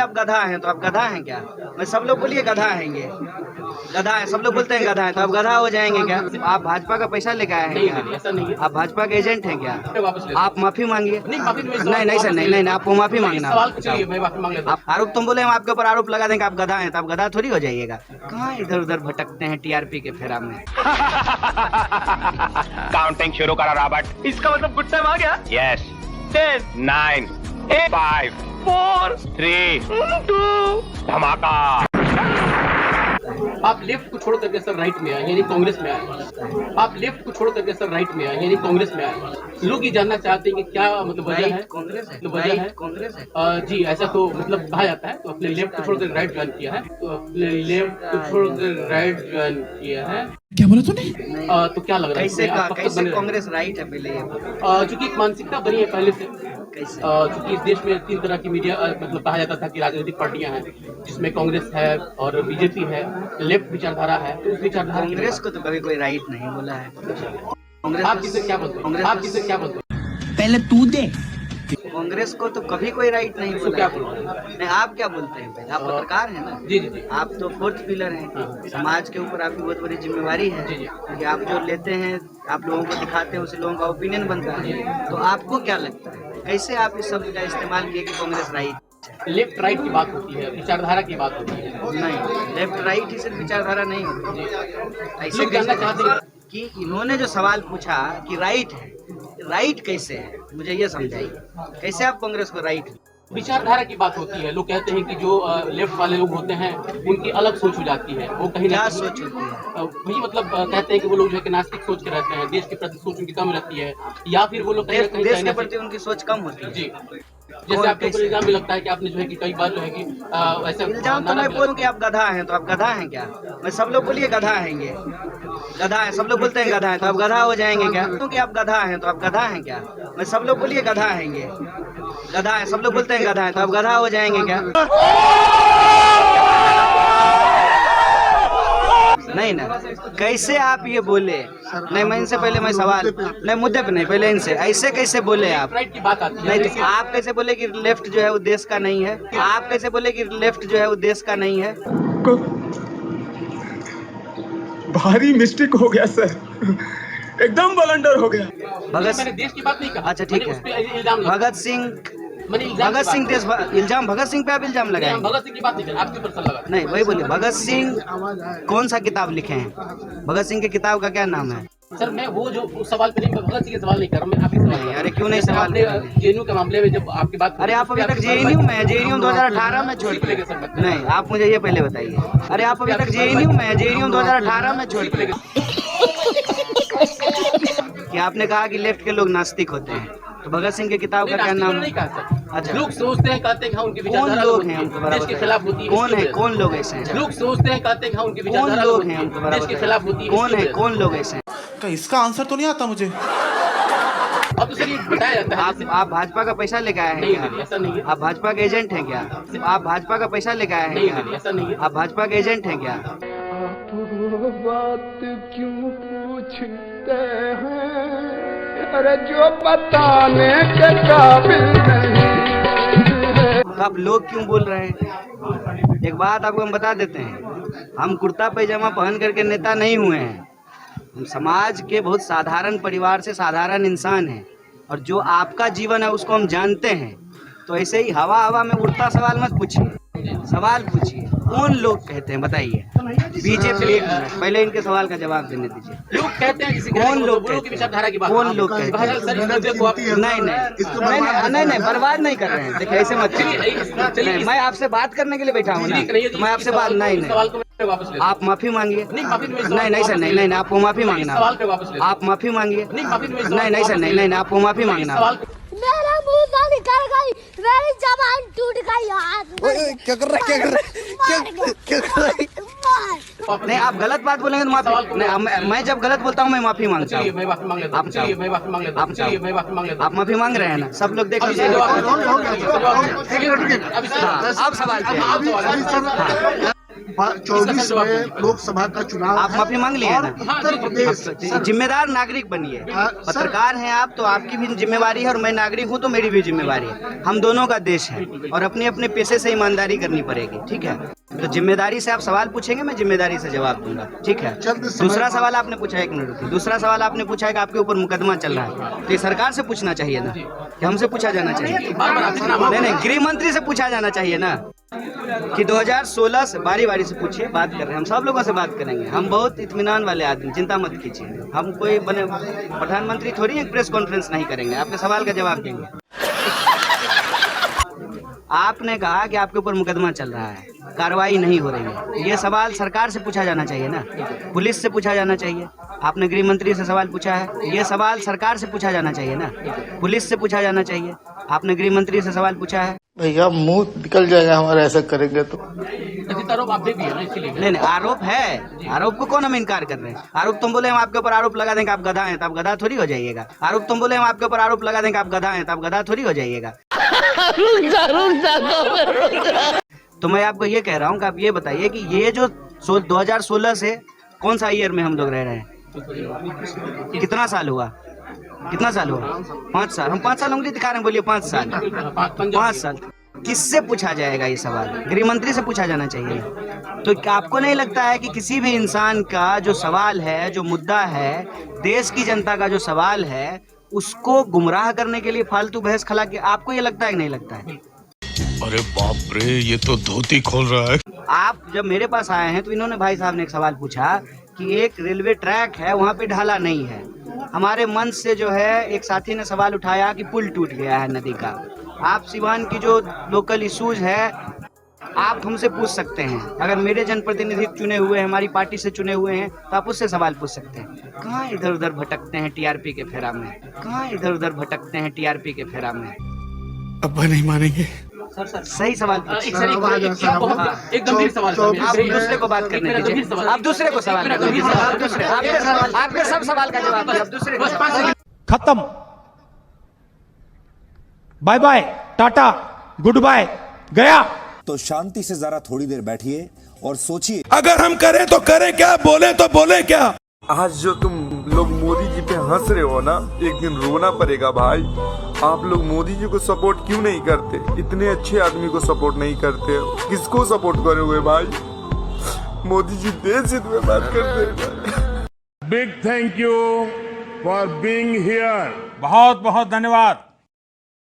आप गधा हैं, तो आप गधा हैं क्या? मैं सब लोग बोलिए गधा हैं, ये गधा है, सब लोग बोलते हैं गधा है, तो आप गधा हो जाएंगे क्या? आप भाजपा का पैसा लेके आए हैं क्या? ऐसा नहीं है। आप भाजपा के एजेंट हैं क्या? वापस ले आप माफी मांगिए। माफी नहीं सर, नहीं, आपको माफी मांगना। सवाल को चलिए मैं माफी मांग लेता हूं। आप आरोप तुम बोले, हम आपके ऊपर आरोप लगा देंगे आप गधा हैं, तो आप गधा थोड़ी हो जाइएगा। कहाँ इधर उधर भटकते हैं टीआरपी के फेरा में। काउंटिंग शुरू करो रॉबर्ट। इसका मतलब गुड टाइम आ गया। यस 10 9 5 4 3 2 धमाका। आप लेफ्ट को छोड़ करके सर राइट में आए यानी कांग्रेस में आए। आप लेफ्ट को छोड़ करके सर राइट में आए यानी कांग्रेस में आए। लोग ये जानना चाहते हैं कि क्या मतलब वजह है। कांग्रेस है, वजह है कांग्रेस है। जी ऐसा तो मतलब कहा जाता है। तो अपने लेफ्ट को छोड़कर राइट ज्वाइन किया है। तो अपने लेफ्ट को छोड़कर राइट ज्वाइन किया है। क्या बोला तूने? तो क्या लग रहा है कैसे कांग्रेस राइट है पहले ये चूंकि एक मानसिकता बनी है पहले से। कैसे? चूंकि इस देश में 3 तरह की मीडिया मतलब कहा जाता था कि राजनीतिक पार्टियां हैं, जिसमें कांग्रेस है और बीजेपी है, लेफ्ट विचारधारा है। तो उस विचारधारा कांग्रेस को तो कभी कोई राइट नहीं बोला है। कांग्रेस आप किससे क्या बोलते हैं? आप किससे क्या बोलते हैं? पहले तू दे। कांग्रेस को तो कभी कोई राइट नहीं उसको बोला क्या है। बोलते नहीं, आप क्या बोलते हैं पहले? आप पत्रकार हैं ना। जी आप तो 4th पिलर हैं। हाँ। समाज के ऊपर आपकी बहुत बड़ी जिम्मेवारी है जी। कि आप जो लेते हैं, आप लोगों को दिखाते हैं, उसे लोगों का ओपिनियन बनता है। तो आपको क्या लगता है, कैसे आप इस शब्द का इस्तेमाल किए कि कांग्रेस राइट? लेफ्ट राइट की बात होती है, विचारधारा की बात होती है। नहीं, लेफ्ट राइट ही सिर्फ विचारधारा नहीं होती। ऐसे लोग जानना चाहते हैं कि इन्होंने जो सवाल पूछा कि राइट है, राइट कैसे है, मुझे ये समझाइए। कैसे आप कांग्रेस को राइट? विचारधारा की बात होती है। लोग कहते हैं कि जो लेफ्ट वाले लोग होते हैं उनकी अलग सोच हो जाती है। वो कहीं ना क्या कहीं सोच होती है? वही मतलब कहते हैं कि वो लोग जो है कि नास्तिक सोच के रहते हैं, देश के प्रति सोच उनकी कम रहती है, या फिर वो लोग कहीं ना कहीं देश के चाइना से- प्रति उनकी सोच कम होती है। जी जैसे आपके ऊपर इल्जाम भी लगता है कि आपने जो है कि कई बार जो है कि ऐसा इल्जाम तो मैं बोलूं कि आप गधा हैं, तो आप गधा हैं क्या? मैं सब लोग बोलिए गधा हैं, ये गधा है, सब लोग बोलते हैं गधा है, तो आप गधा हो जाएंगे क्या? क्योंकि आप गधा हैं, तो आप गधा हैं क्या? मैं सब लोग बोलिए गधा हैं, ये गधा है, सब लोग बोलते हैं गधा है, तो आप गधा हो जाएंगे क्या? नहीं ना, कैसे आप ये बोले? नहीं, मैं इनसे पहले मैं सवाल नहीं, मुद्दे पे नहीं, पहले इनसे ऐसे कैसे बोले आप? राइट की बात आती है। नहीं, तो आप कैसे बोले कि लेफ्ट जो है वो देश का नहीं है? आप कैसे बोले कि लेफ्ट जो है वो देश का नहीं है? भारी मिस्टेक हो गया सर, एकदम ब्लंडर हो गया। भगत मैंने देश की बात नहीं कहा। अच्छा, ठीक मैंने है। उस पे इल्जाम लगाया। भगत सिंह मैंने इल्जाम भगत की सिंह बात देश इल्जाम भगत सिंह पे आप इल्जाम की। लगाए? हम भगत सिंह की बात नहीं कर रहे, आपके ऊपर सर लगा। नहीं, वही बोलिए। भगत सिंह कौन सा किताब लिखे हैं? भगत सिंह के किताब का क्या नाम है? सर मैं वो जो उस सवाल पे नहीं, मैं भगत सिंह के सवाल नहीं कर रहा, मैं आपके सवाल नहीं, अरे क्यों नहीं सवाल कर रहे? जेएनयू के मामले में जब आपकी बात, अरे आप अभी तक जेएनयू में है? जेएनयू 2018 में छोड़ के नहीं, आप मुझे ये पहले बताइए। अरे आप अभी तक जेएनयू में है? जेएनयू 2018 में छोड़ के कि आपने कहा कि लेफ्ट के लोग नास्तिक होते हैं, तो भगत सिंह के किताब का क्या नाम नहीं है? कहा सर। अच्छा, लोग सोचते हैं, कहते हैं कि हाँ उनकी कौन विचारधारा लोग होती हैं है, उनको बराबर देश के खिलाफ होती है, कौन है? इसकी वजह कौन लोग ऐसे से। हैं? लोग सोचते हैं, कहते हैं कि हाँ उनकी कौन विचारधारा लोग होती हैं है, उनको देश बराबर के खिलाफ होती है, कौन इसकी है? वजह से। कौन लोग ऐसे हैं? का इसका आंसर तो नहीं आता मुझे। अब तो सर ये बताया जाता है। आप भाजपा का पैसा लेके आए हैं नहीं क्या? नहीं, ऐसा नहीं है। आप भाजपा के एजेंट हैं क्या? आप भाजपा का पैसा लेके आए हैं नहीं क्या? नहीं, ऐसा नहीं है। आप भाजपा के एजेंट हैं क्या? बात क्यों पूछते हैं, अरे जो बताने के काबिल नहीं। तो आप लोग क्यों बोल रहे हैं? एक बात आपको हम बता देते हैं, हम कुर्ता पैजामा पहन करके नेता नहीं हुए हैं। हम समाज के बहुत साधारण परिवार से साधारण इंसान हैं, और जो आपका जीवन है उसको हम जानते हैं। तो ऐसे ही हवा हवा में उड़ता सवाल मत पूछिए, सवाल पूछिए। कौन लोग कहते हैं बताइए? बीजेपी। पहले इनके सवाल का जवाब देने दीजिए। लोग कहते हैं किसी कौन लोग की कहते विचारधारा की बात। कौन लोग कहते हैं? बहरहाल सर इस मुद्दे को आप नहीं, बर्बाद नहीं कर रहे हैं। देखिए ऐसे मत करिए। नहीं, मैं आपसे बात करने के लिए बैठा हूँ ना, तो मैं आपसे बात नहीं सवाल को मैं वापस ले आप माफी मांगिए। नहीं, माफी नहीं, नहीं सर, नहीं, आपको माफी मांगना। सवाल पे वापस ले आप माफी मांगिए। नहीं, माफी नहीं, नहीं सर, नहीं, आपको माफी मांगना। सवाल मेरा मुंह से निकल गई, मेरी जबान टूट गई यार। क्या कर रहा है? क्या कर रहा है? नहीं, आप गलत बात बोलेंगे तो माफी नहीं। मैं जब गलत बोलता हूँ मैं माफी मांगता चलिए हूँ। मैं माफी मांग लेता हूँ। आप चलिए मैं माफी मांग लेता हूँ। चलिए मैं माफी मांग लेता हूँ। आप माफी मांग रहे हैं ना? सब लोग देख लीजिए। अभी हाँ, अब सवाल पे। 24 में लोकसभा का चुनाव आप माफी मांग लिए और ना? उत्तर प्रदेश जिम्मेदार नागरिक बनिए। पत्रकार हैं आप, तो आपकी भी जिम्मेवारी है और मैं नागरिक हूं तो मेरी भी जिम्मेवारी है। हम दोनों का देश है और अपने अपने पेशे से ईमानदारी करनी पड़ेगी, ठीक है? तो जिम्मेदारी से आप सवाल पूछेंगे, मैं जिम्मेदारी से जवाब दूंगा, ठीक है? दूसरा सवाल आपने पूछा, एक मिनट रुकिए, दूसरा सवाल आपने पूछा है कि आपके ऊपर मुकदमा चल रहा है, तो ये सरकार से पूछना चाहिए ना कि हमसे पूछा जाना चाहिए? नहीं, गृह मंत्री से पूछा जाना चाहिए ना कि 2016 से बारी बारी से पूछिए, बात कर रहे हैं हम, सब लोगों से बात करेंगे। हम बहुत इत्मीनान वाले आदमी, चिंता मत कीजिए। हम कोई बने प्रधानमंत्री थोड़ी एक प्रेस कॉन्फ्रेंस नहीं करेंगे, आपके सवाल का जवाब देंगे। आपने कहा कि आपके ऊपर मुकदमा चल रहा है, कार्रवाई नहीं हो रही है, ये सवाल सरकार से पूछा जाना चाहिए ना, पुलिस से पूछा जाना चाहिए। आपने गृह मंत्री से सवाल पूछा है, ये सवाल सरकार से पूछा जाना चाहिए ना, पुलिस से पूछा जाना चाहिए। आपने गृह मंत्री से सवाल पूछा है। भैया मुंह निकल जाएगा हमारा, ऐसा करेंगे तो। आरोप आप भी है ना, इसलिए नहीं, आरोप है, आरोप को कौन हम इनकार कर रहे हैं? आरोप तुम बोले हम आपके ऊपर आरोप लगा देंगे आप गधा हैं, तो आप गधा थोड़ी हो जाइएगा। आरोप तुम बोले हम आपके ऊपर आरोप लगा देंगे आप गधा हैं, तो आप गधा थोड़ी हो जाइएगा। तो मैं आपको ये कह रहा हूँ कि आप ये बताइए कि ये जो 2016 से कौन सा ईयर में हम लोग रह रहे हैं? कितना साल हुआ? कितना साल हुआ? 5 साल। हम 5 साल उंगली दिखा रहे हैं, बोलिए 5 साल। 5 साल किससे पूछा जाएगा ये सवाल? गृह मंत्री से पूछा जाना चाहिए। तो क्या आपको नहीं लगता है कि किसी भी इंसान का जो सवाल है, जो मुद्दा है, देश की जनता का जो सवाल है, उसको गुमराह करने के लिए फालतू बहस खला के, आपको ये लगता है कि नहीं लगता है? अरे बाप रे, ये तो धोती खोल रहा है। आप जब मेरे पास आए हैं तो इन्होंने, भाई साहब ने एक सवाल पूछा कि एक रेलवे ट्रैक है, वहाँ पे ढाला नहीं है। हमारे मंच से जो है एक साथी ने सवाल उठाया कि पुल टूट गया है नदी का। आप सिवान की जो लोकल इश्यूज है आप हमसे पूछ सकते हैं। अगर मेरे जनप्रतिनिधि चुने हुए हैं, हमारी पार्टी से चुने हुए हैं, तो आप उससे सवाल पूछ सकते हैं। कहाँ इधर उधर भटकते हैं टीआरपी के फेरा में? कहाँ इधर उधर भटकते हैं टीआरपी के फेरा में? अब नहीं मानेंगे। सही सवाल पूछिए। एक गंभीर सवाल आप दूसरे को बात करने दीजिए। आप दूसरे को सवाल करिए। आपके सब सवाल का जवाब दीजिए। आप दूसरे को। खत्म, bye bye, Tata, good bye, गया। तो शांति से जरा थोड़ी देर बैठिए और सोचिए, अगर हम करें तो करें क्या, बोले तो बोले क्या। आज जो तुम लोग मोदी जी पे हंस रहे हो ना, एक दिन रोना पड़ेगा भाई। आप लोग मोदी जी को सपोर्ट क्यों नहीं करते? इतने अच्छे आदमी को सपोर्ट नहीं करते, किसको सपोर्ट करोगे भाई? मोदी जी देश हित में बात करते हैं। Big thank you for being here. बहुत बहुत धन्यवाद।